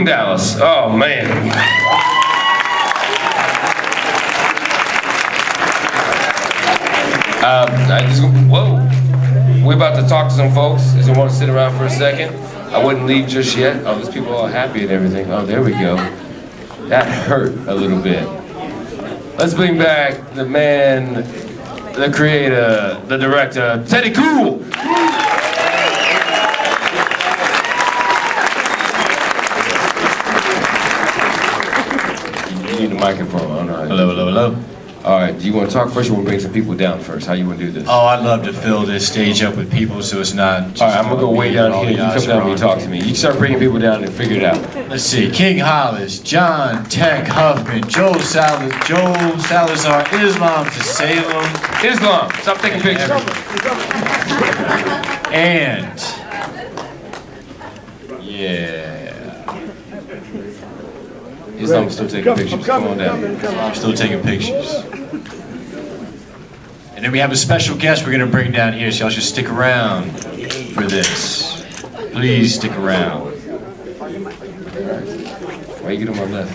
from Dallas. Oh, man. Whoa. We're about to talk to some folks. Does you want to sit around for a second? I wouldn't leave just yet. Oh, there's people all happy and everything. Oh, there we go. That hurt a little bit. Let's bring back the man, the creator, the director, Teddy Cool. You need a microphone. Oh, no. Hello, hello, hello. All right, do you want to talk first or want to bring some people down first? How you want to do this? Oh, I'd love to fill this stage up with people so it's not just... All right, I'm going to go way down here. You come down and talk to me. You start bringing people down and figure it out. Let's see. King Hollis, John Tech Huffman, Joel Salazar, Islam to Salem. Islam, stop taking pictures. And... yeah... Islam's still taking pictures. Come on down. I'm still taking pictures. And then we have a special guest we're going to bring down here, so y'all should stick around for this. Please stick around. Why you get on my left?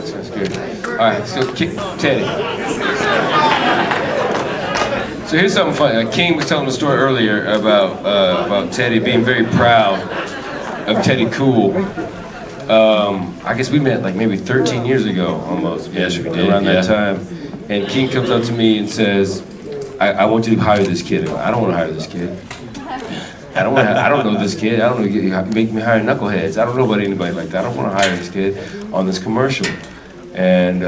Sounds good. All right, so Teddy. So here's something funny. King was telling a story earlier about Teddy being very proud of Teddy Cool. I guess we met like maybe 13 years ago almost. Yes, we did. Around that time. And King comes up to me and says, I want you to hire this kid. I don't want to hire this kid. I don't know this kid. I don't know, make me hire knuckleheads. I don't know about anybody like that. I don't want to hire this kid on this commercial. And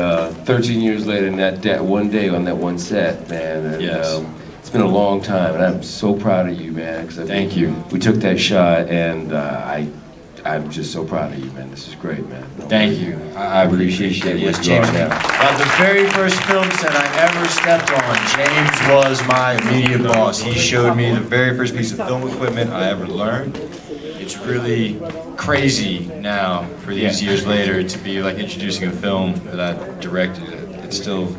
13 years later, in that one day on that one set, man. And, yes. It's been a long time, and I'm so proud of you, man. Thank you. We took that shot, and I'm just so proud of you, man. This is great, man. Thank you. I appreciate it. Yes, James. The very first film set I ever stepped on, James was my immediate boss. He showed me the very first piece of film equipment I ever learned. It's really crazy now, for these years later, to be like introducing a film that I directed. It's still,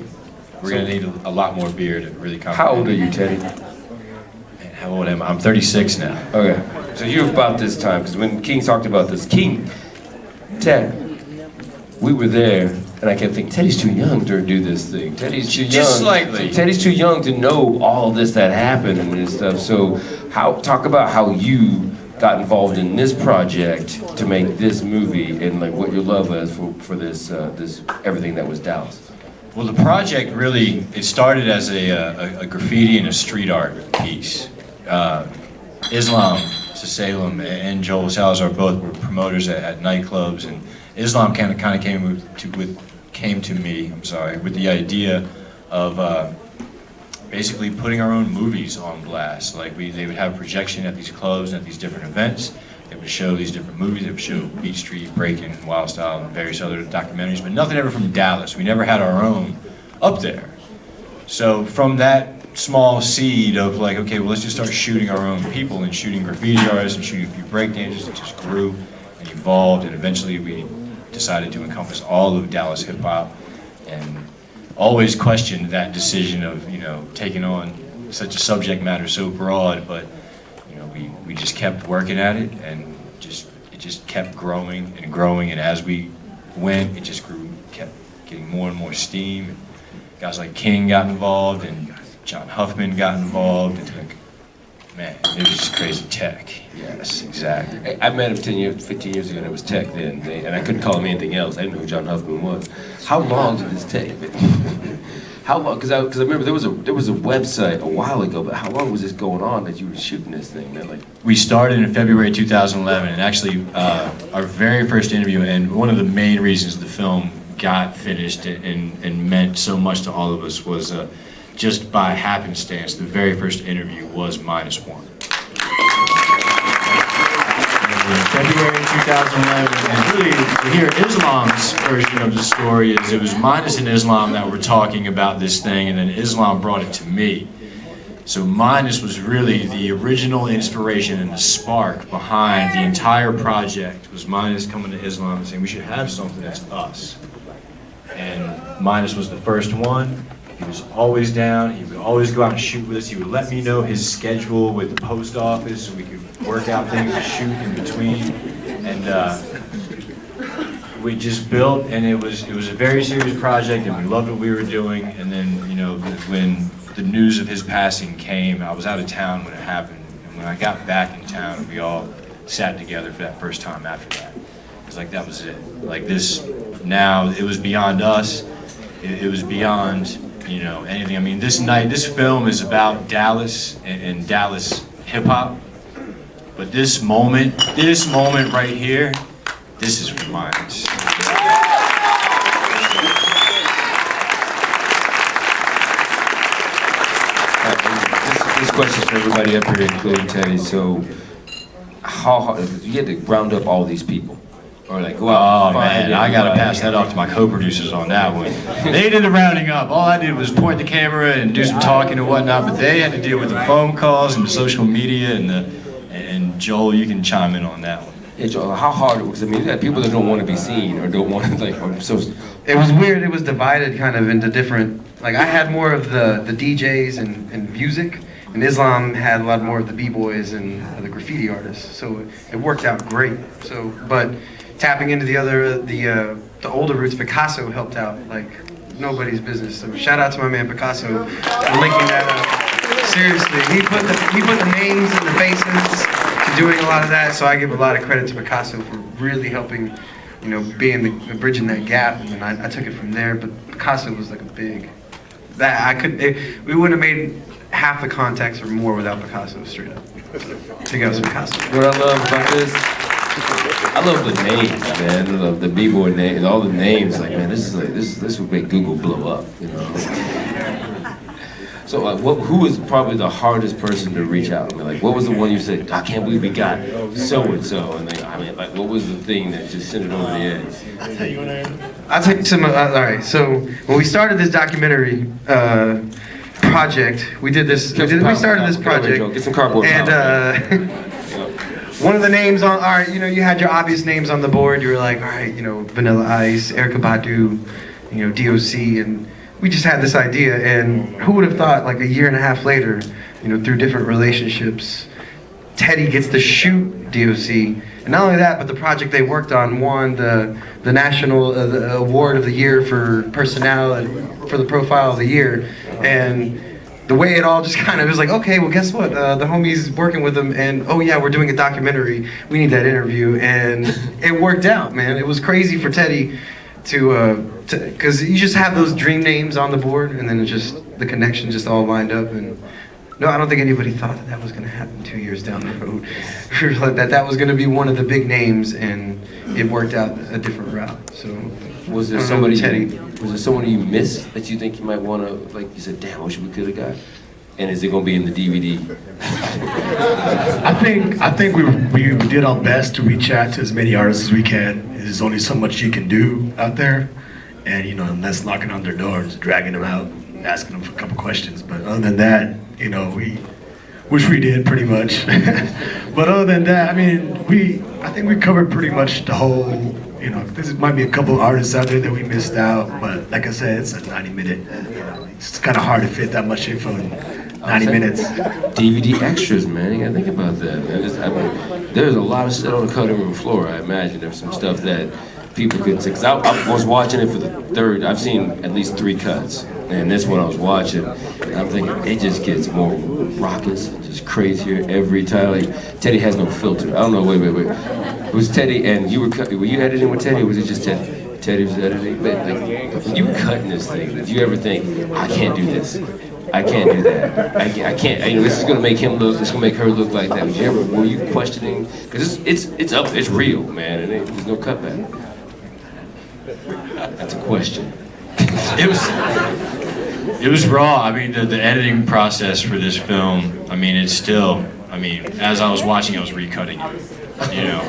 we're gonna need a lot more beer to really comprehend. How old are you, Teddy? Man, how old am I? I'm 36 now. Okay. So you're about this time, because when King talked about this, Ted, we were there, and I kept thinking, Teddy's too young to do this thing. Teddy's too young. Just slightly. Teddy's too young to know all this that happened and stuff. So talk about how you got involved in this project to make this movie, and like what your love is for this everything that was Dallas. Well, the project really, it started as a graffiti and a street art piece. Islam to Salem and Joel Salazar both were promoters at nightclubs, and Islam kind of came to me with the idea of basically putting our own movies on blast. Like they would have a projection at these clubs and at these different events. They would show these different movies. They would show Beat Street, Breakin', Wild Style, and various other documentaries, but nothing ever from Dallas. We never had our own up there. So from that small seed of like, okay, well, let's just start shooting our own people and shooting graffiti artists and shooting a few breakdancers. It just grew and evolved, and eventually we decided to encompass all of Dallas hip hop, and always questioned that decision of, you know, taking on such a subject matter so broad, but you know, we just kept working at it, and it just kept growing and growing, and as we went, it just grew, kept getting more and more steam. And guys like King got involved, and John Huffman got involved, and like, man, it was just crazy tech. Yes, exactly. I met him 15 years ago, and it was tech then, and I couldn't call him anything else. I didn't know who John Huffman was. How long did this take? How long? Because I remember there was a website a while ago, but how long was this going on that you were shooting this thing, man? Like, we started in February 2011, and actually our very first interview, and one of the main reasons the film got finished and meant so much to all of us was just by happenstance, the very first interview was -1. In February 2011, and really to hear Islam's version of the story is it was Minus and Islam that were talking about this thing, and then Islam brought it to me. So Minus was really the original inspiration and the spark behind the entire project. Was Minus coming to Islam and saying we should have something that's us. And Minus was the first one. He was always down. He would always go out and shoot with us. He would let me know his schedule with the post office so we could work out things to shoot in between. and we just built, and it was a very serious project, and we loved what we were doing. And then, you know, when the news of his passing came, I was out of town when it happened, and when I got back in town, we all sat together for that first time after that. It was like, that was it. Like this, now it was beyond us. It was beyond, you know, anything. I mean, this film is about Dallas and Dallas hip hop. But this moment right here, this is what mine. This question's for everybody up here, including Teddy. So, how hard, you had to round up all these people? Or like, go out and find man, I gotta pass that off to my co-producers on that one. They did the rounding up. All I did was point the camera and do some talking and whatnot, but they had to deal with the phone calls and the social media and Joel, you can chime in on that one. Yeah, Joel, how hard it was? I mean, you got people that don't want to be seen or don't want to, like, or so. It was weird. It was divided kind of into different, like I had more of the DJs and music, and Islam had a lot more of the b-boys and the graffiti artists. So it worked out great. So, but tapping into the older roots, Picasso helped out like nobody's business. So shout out to my man Picasso for linking that up. Seriously, he put the names and the faces to doing a lot of that. So I give a lot of credit to Picasso for really helping, you know, being bridging that gap. And then I took it from there. But Picasso was like a big, we wouldn't have made half the contacts or more without Picasso, straight up. Check out some Picasso. What I love about this, I love the names, man. I love the b-boy names, all the names. Like, man, this would make Google blow up, you know. So, who was probably the hardest person to reach out? I mean, like, what was the one you said, I can't believe we got so and so, and like, I mean, like, what was the thing that just sent it over the edge? I'll tell you some. All right. So when we started this documentary project, we started this project, get some cardboard, and one of the names on, all right, you know, you had your obvious names on the board. You were like, all right, you know, Vanilla Ice, Erykah Badu, you know, DOC, and we just had this idea. And who would have thought, like a year and a half later, you know, through different relationships, Teddy gets to shoot DOC. And not only that, but the project they worked on won the national the award of the year for personnel for the profile of the year. And the way it all just kind of was like, okay, well, guess what? The homie's working with them, and oh yeah, we're doing a documentary. We need that interview, and it worked out, man. It was crazy for Teddy because you just have those dream names on the board, and then it just the connection just all lined up. And no, I don't think anybody thought that was going to happen 2 years down the road. that was going to be one of the big names, and it worked out a different route. So. Was there somebody you missed that you think you might want to, like you said, damn, I wish we could have got? And is it going to be in the DVD? I think we did our best to reach out to as many artists as we can. There's only so much you can do out there, and you know, unless knocking on their doors, dragging them out, asking them for a couple questions. But other than that, you know, which we did pretty much. But other than that, I mean, I think we covered pretty much the whole. You know, there might be a couple of artists out there that we missed out, but like I said, it's a 90-minute, you know, it's kind of hard to fit that much info in 90 minutes. DVD extras, man, you gotta think about that, man. There's a lot of shit on the cutting room floor, I imagine. There's some stuff that people could see, because I was watching it for the third, I've seen at least 3 cuts, and this one I was watching, and I'm thinking, it just gets more raucous, just crazier every time. Like, Teddy has no filter. I don't know, wait. It was Teddy, and were you editing with Teddy, or was it just Teddy? Teddy was editing, but like, when you were cutting this thing, did you ever think, I can't do this, I can't do that, I can't, you know, this is gonna make him look, this is gonna make her look like that? Were you questioning, because it's real, man, and there's no cutback. That's a question. It was raw. I mean, the editing process for this film, I mean, it's still, I mean, as I was watching, I was recutting it, you know,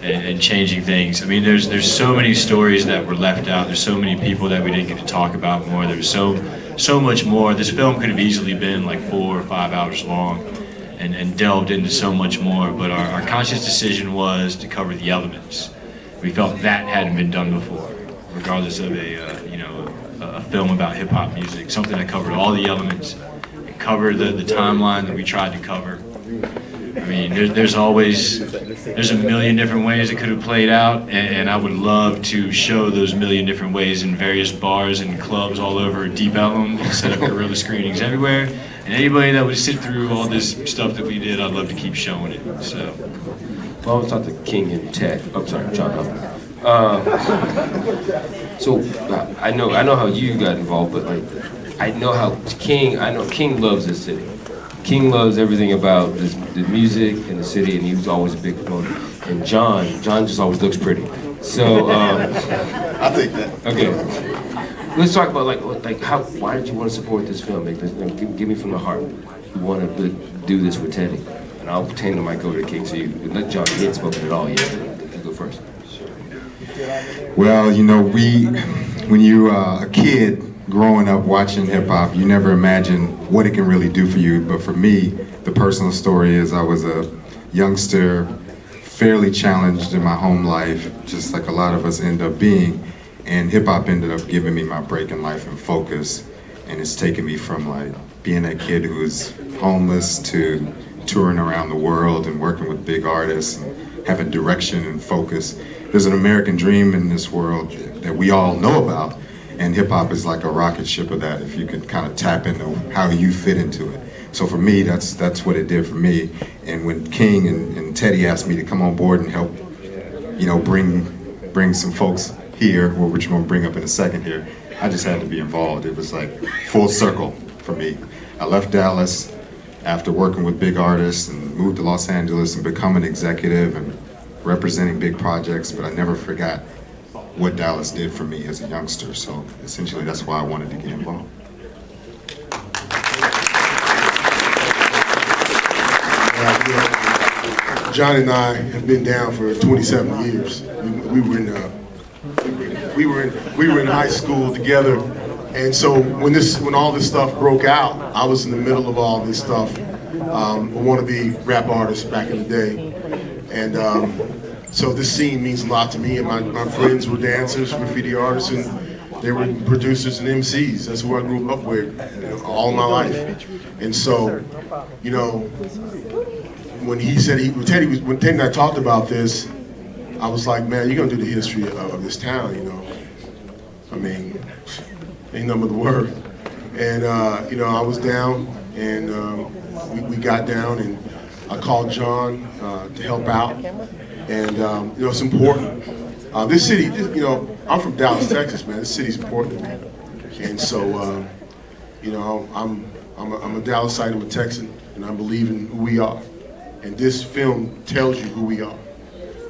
and changing things. I mean, there's so many stories that were left out. There's so many people that we didn't get to talk about more. There's so much more. This film could have easily been like 4 or 5 hours long and delved into so much more, but our conscious decision was to cover the elements. We felt that hadn't been done before, regardless of a film about hip-hop music, something that covered all the elements, and covered the timeline that we tried to cover. I mean, there's a million different ways it could have played out, and I would love to show those million different ways in various bars and clubs all over Deep Ellum, set up guerrilla screenings everywhere, and anybody that would sit through all this stuff that we did, I'd love to keep showing it, so. Well, I was talking to King and Ted. I'm sorry, John. I know how you got involved, but like, I know King loves this city. King loves everything about the music and the city, and he was always a big promoter. And John just always looks pretty. So, I'll take that. okay. Let's talk about why did you want to support this film? Give me from the heart. You want to do this with Teddy, and I'll pretend I might go to King. So you let John. He ain't spoken at all yet. You go first. Well, you know, when you are a kid growing up watching hip hop, you never imagine what it can really do for you. But for me, the personal story is I was a youngster, fairly challenged in my home life, just like a lot of us end up being. And hip hop ended up giving me my break in life and focus. And it's taken me from like being that kid who was homeless to touring around the world and working with big artists and having direction and focus. There's an American dream in this world that we all know about, and hip hop is like a rocket ship of that if you can kind of tap into how you fit into it. So for me, that's what it did for me. And when King and Teddy asked me to come on board and help, you know, bring some folks here, which we're gonna bring up in a second here, I just had to be involved. It was like full circle for me. I left Dallas after working with big artists and moved to Los Angeles and become an executive and representing big projects, but I never forgot what Dallas did for me as a youngster. So essentially that's why I wanted to get involved. John and I have been down for 27 years. We were in high school together, and so when all this stuff broke out, I was in the middle of all this stuff. I wanted to be rap artist back in the day, and so this scene means a lot to me. And my friends were dancers, graffiti artists, and they were producers and MCs. That's who I grew up with, you know, all my life. And so, you know, when Teddy and I talked about this, I was like, man, you're gonna do the history of this town, you know. I mean, ain't nothing but the word. And you know, I was down, and we got down, and I called John to help out. And you know, it's important. This city, you know, I'm from Dallas, Texas, man. This city's important to me. And so, you know, I'm a Dallasite, I'm a Texan, and I believe in who we are. And this film tells you who we are.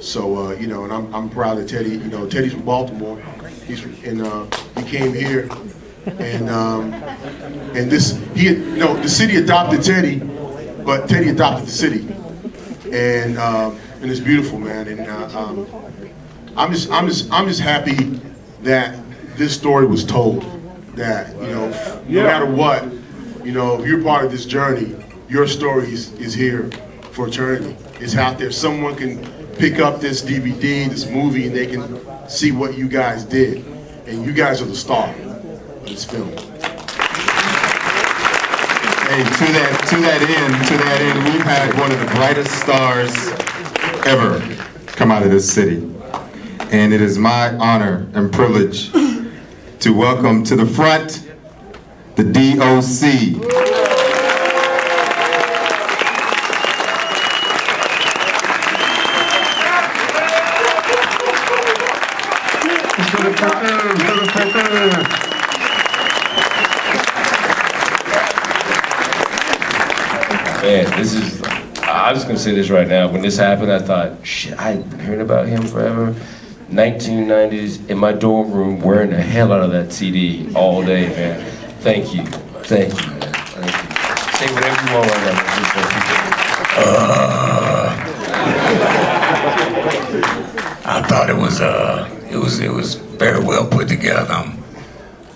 So, you know, and I'm proud of Teddy. You know, Teddy's from Baltimore. He came here, and the city adopted Teddy, but Teddy adopted the city, and it's beautiful, man. And I'm just happy that this story was told. That, you know, no matter what, you know, if you're part of this journey, your story is here for eternity. It's out there. Someone can pick up this DVD, this movie, and they can see what you guys did. And you guys are the star of this film. Hey, to that end, we've had one of the brightest stars ever come out of this city. And it is my honor and privilege to welcome to the front the DOC. Man, I'm just gonna say this right now. When this happened, I thought, shit, I hadn't heard about him forever. 1990s, in my dorm room, wearing the hell out of that CD all day, man. Thank you, man. Thank you. Say whatever you want right now. I thought it was very well put together.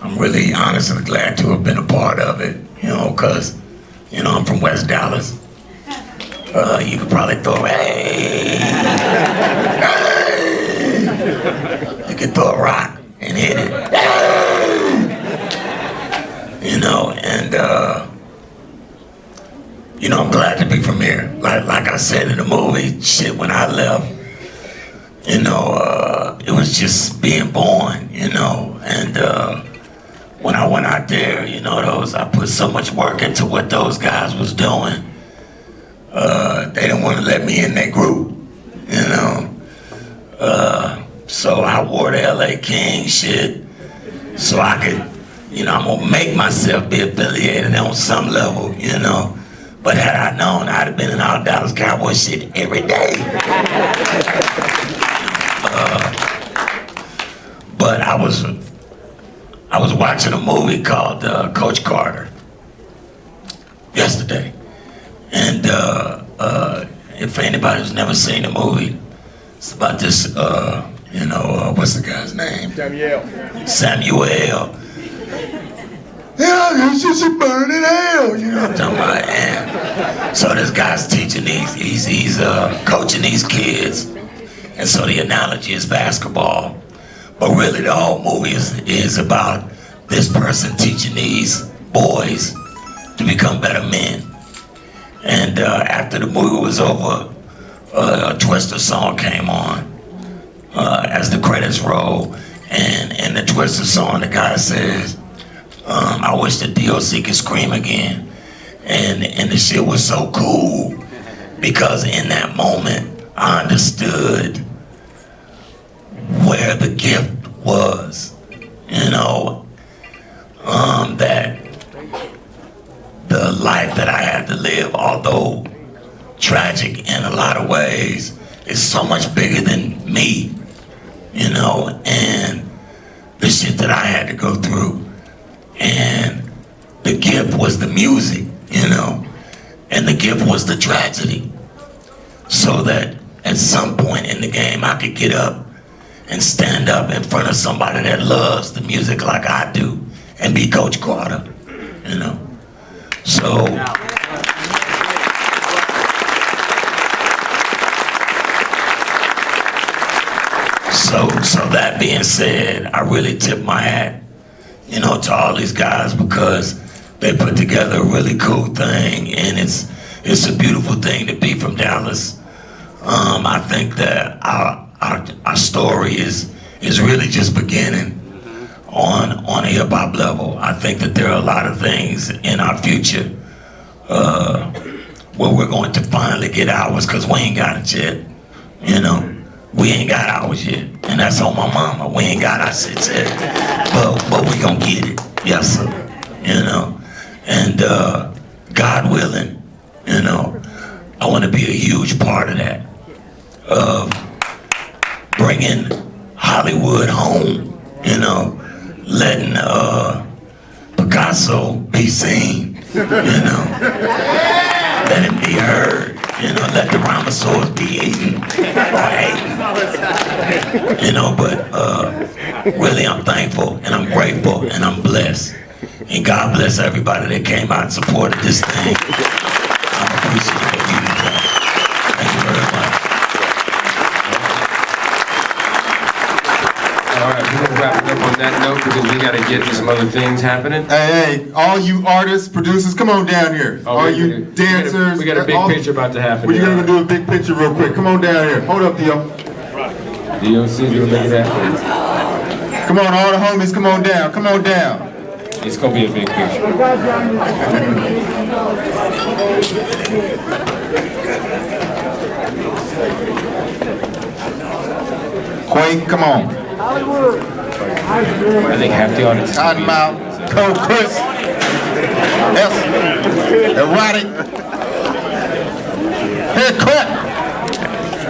I'm really honest and glad to have been a part of it, you know, because, you know, I'm from West Dallas. You could probably throw, hey, you could throw a rock and hit it, hey, you know, and I'm glad to be from here. Like I said in the movie, shit, when I left, it was just being born, and when I went out there, I put so much work into what those guys was doing. They didn't want to let me in their group, so I wore the LA King shit so I could, I'm gonna make myself be affiliated on some level, But had I known, I'd have been in all Dallas Cowboy shit every day. But I was watching a movie called Coach Carter yesterday, and if anybody's never seen the movie, it's about this, what's the guy's name? Samuel. Yeah, it's just a burning hell, what I'm talking about? And so this guy's teaching he's coaching these kids, and so the analogy is basketball, but really the whole movie is about this person teaching these boys to become better men. And after the movie was over, a Twister song came on as the credits roll, and in the Twister song, the guy says, I wish the DOC could scream again. And the shit was so cool because in that moment, I understood where the gift was, that the life that I had to live, although tragic in a lot of ways, is so much bigger than me, and the shit that I had to go through. And the gift was the music, and the gift was the tragedy. So that at some point in the game, I could get up and stand up in front of somebody that loves the music like I do and be Coach Carter, So, so that being said, I really tip my hat, to all these guys because they put together a really cool thing, and it's a beautiful thing to be from Dallas. I think that our story is really just beginning on a hip hop level. I think that there are a lot of things in our future where we're going to finally get ours, because we ain't got it yet, We ain't got ours yet, and that's on my mama. We ain't got our shit yet, but we gonna get it, yes sir, And God willing, I want to be a huge part of that, bringing Hollywood home, letting Picasso be seen, let him be heard. Let the rhinoceros be eaten or hated. But really I'm thankful and I'm grateful and I'm blessed. And God bless everybody that came out and supported this thing. I'm appreciative of you today. Thank you very much. All right, we're gonna wrap it up on that note because we gotta get to some other things happening. Hey, all you artists, producers, come on down here. All you dancers. We got a big picture about to happen. We're gonna do a big picture real quick. Come on down here. Hold up, Theo. DOC's gonna make it happen. Come on, all the homies, come on down. Come on down. It's gonna be a big picture. Quake, come on. I think half the audience is gonna be- Cottonmouth, Cold Chris, Erotic, Head Crack.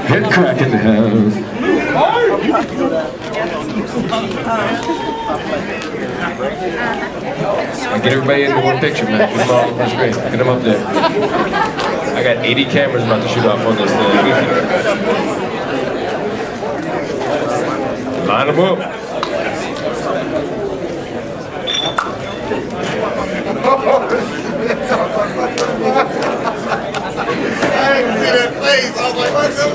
Head crack in the house. Get everybody into one picture, man. Put them all on the screen. Get them up there. I got 80 cameras about to shoot off on this thing. Line them up. I didn't see that face. I was like, what's the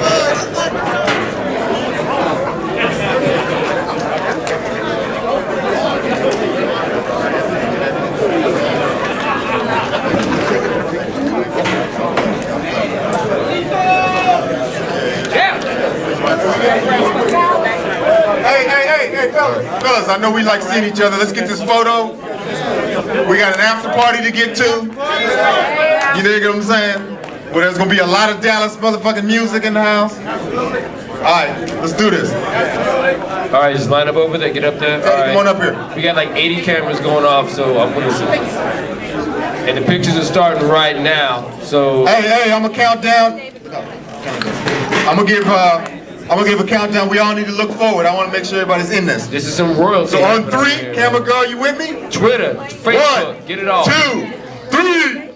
Fellas, I know we like seeing each other. Let's get this photo. We got an after party to get to. You dig what I'm saying? Well, there's gonna be a lot of Dallas motherfucking music in the house. All right, let's do this. All right, just line up over there, get up there. All right. Come on up here. We got like 80 cameras going off, so I'm gonna see. And the pictures are starting right now, so. Hey, I'm gonna count down. I'm gonna give a countdown. We all need to look forward. I want to make sure everybody's in this. This is some royalty. So on happening 3, here. camera girl, you with me? Twitter, Facebook, 1, get it all. 2, 3.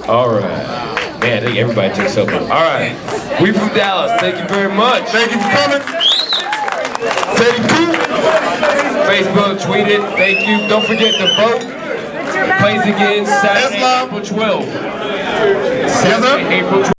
All right. Man, I think everybody took something. All right. We from Dallas. Thank you very much. Thank you for coming. Thank you. Facebook, tweet it. Thank you. Don't forget to vote. Plays again Saturday, Islam. April 12th. Yes, sir. April 12th.